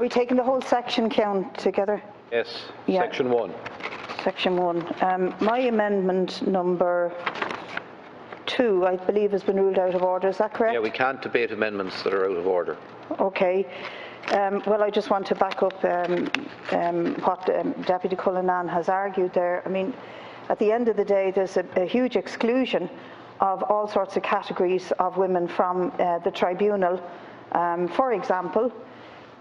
we taking the whole section count together? Yes, Yeah. section 1. Section 1. My amendment number 2, I believe, has been ruled out of order. Is that correct? Yeah, we can't debate amendments that are out of order. Okay. Well, I just want to back up what Deputy Cullinan has argued there. I mean, at the end of the day, there's a huge exclusion of all sorts of categories of women from the tribunal. For example,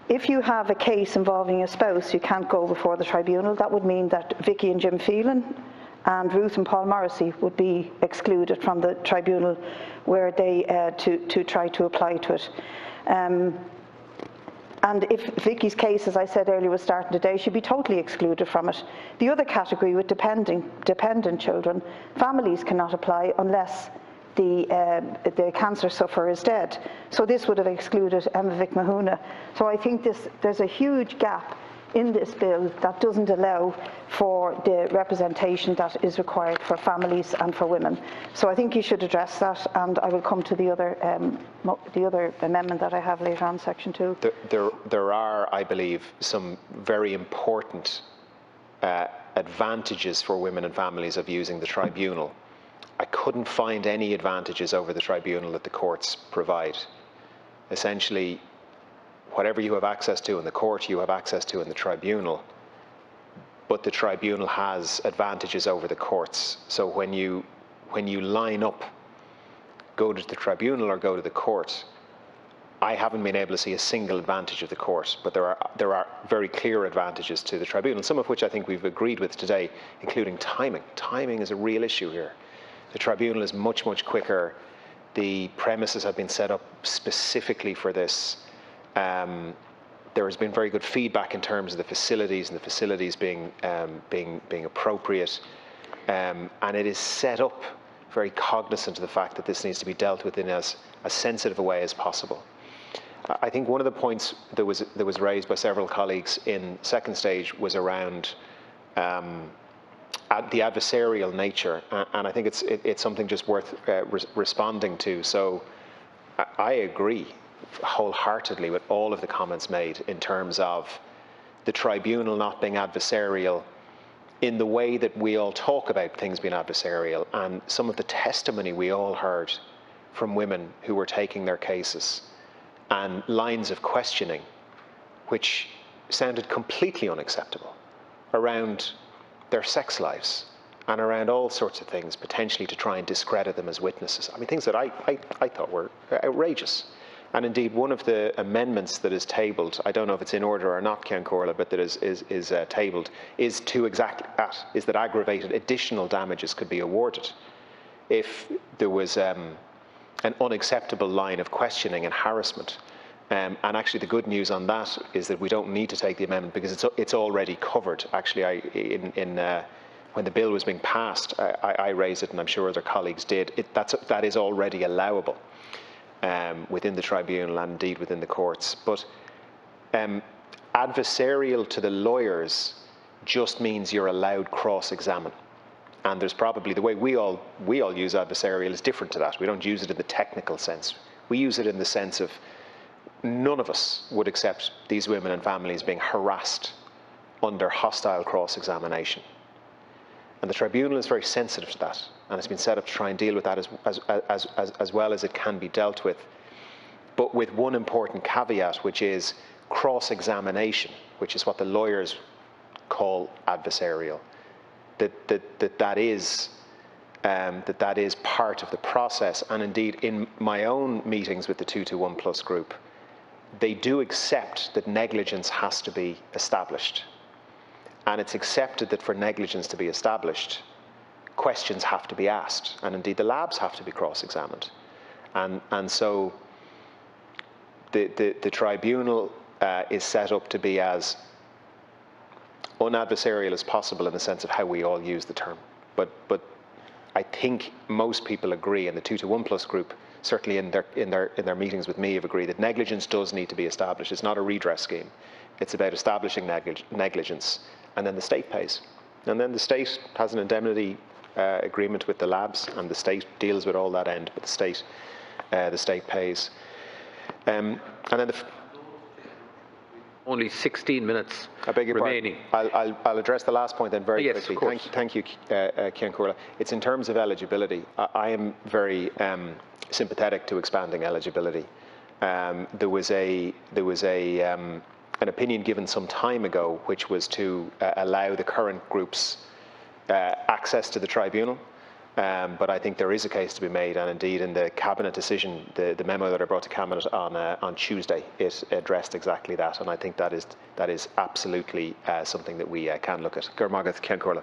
if you have a case involving a spouse, you can't go before the tribunal. That would mean that Vicky and Jim Phelan and Ruth and Paul Morrissey would be excluded from the tribunal where they to try to apply to it. And if Vicky's case, as I said earlier, was starting today, she'd be totally excluded from it. The other category with dependent children, families cannot apply unless the cancer sufferer is dead. So this would have excluded Emma Vic Mahuna. So I think there's a huge gap in this bill that doesn't allow for the representation that is required for families and for women. So I think you should address that, and I will come to the other amendment that I have later on, section 2. There are, I believe, some very important advantages for women and families of using the tribunal. I couldn't find any advantages over the tribunal that the courts provide. Essentially, whatever you have access to in the court, you have access to in the tribunal. But the tribunal has advantages over the courts. So when you line up, go to the tribunal or go to the court, I haven't been able to see a single advantage of the court, but there are very clear advantages to the tribunal, some of which I think we've agreed with today, including timing. Timing is a real issue here. The tribunal is much, much quicker. The premises have been set up specifically for this. There has been very good feedback in terms of the facilities and the facilities being appropriate, and it is set up very cognizant of the fact that this needs to be dealt with in as sensitive a way as possible. I think one of the points that was raised by several colleagues in second stage was around the adversarial nature, and I think it's something just worth responding to. So I agree wholeheartedly with all of the comments made in terms of the tribunal not being adversarial in the way that we all talk about things being adversarial, and some of the testimony we all heard from women who were taking their cases and lines of questioning which sounded completely unacceptable around their sex lives and around all sorts of things, potentially to try and discredit them as witnesses. I mean, things that I thought were outrageous. And indeed, one of the amendments that is tabled, I don't know if it's in order or not, Cian Corla, but that is tabled, is to exactly that, is that aggravated additional damages could be awarded if there was an unacceptable line of questioning and harassment. And actually the good news on that is that we don't need to take the amendment because it's already covered. Actually, when the bill was being passed, I raised it, and I'm sure other colleagues did. That is already allowable within the tribunal and indeed within the courts. But adversarial to the lawyers just means you're allowed cross-examine. And there's probably, the way we all use adversarial is different to that. We don't use it in the technical sense. We use it in the sense of none of us would accept these women and families being harassed under hostile cross-examination. And the tribunal is very sensitive to that, and it's been set up to try and deal with that as well as it can be dealt with, but with one important caveat, which is cross-examination, which is what the lawyers call adversarial. That is part of the process. And indeed, in my own meetings with the 221+ group, they do accept that negligence has to be established. And it's accepted that for negligence to be established, questions have to be asked. And indeed, the labs have to be cross-examined. And so the tribunal is set up to be as unadversarial as possible in the sense of how we all use the term. But I think most people agree, and the 221+ group, certainly in their meetings with me, have agreed that negligence does need to be established. It's not a redress scheme. It's about establishing negligence, and then the state pays. And then the state has an indemnity agreement with the labs, and the state deals with all that end, but the state pays. And then Only 16 minutes I beg your remaining. pardon. I'll address the last point then very Yes, quickly. of course. Thank you, Cian Corla. It's in terms of eligibility. I am very sympathetic to expanding eligibility. There was an opinion given some time ago, which was to allow the current groups access to the tribunal. But I think there is a case to be made, and indeed in the Cabinet decision, the memo that I brought to Cabinet on Tuesday, it addressed exactly that, and I think that is absolutely something that we can look at. Gur Magath, Cian Corla.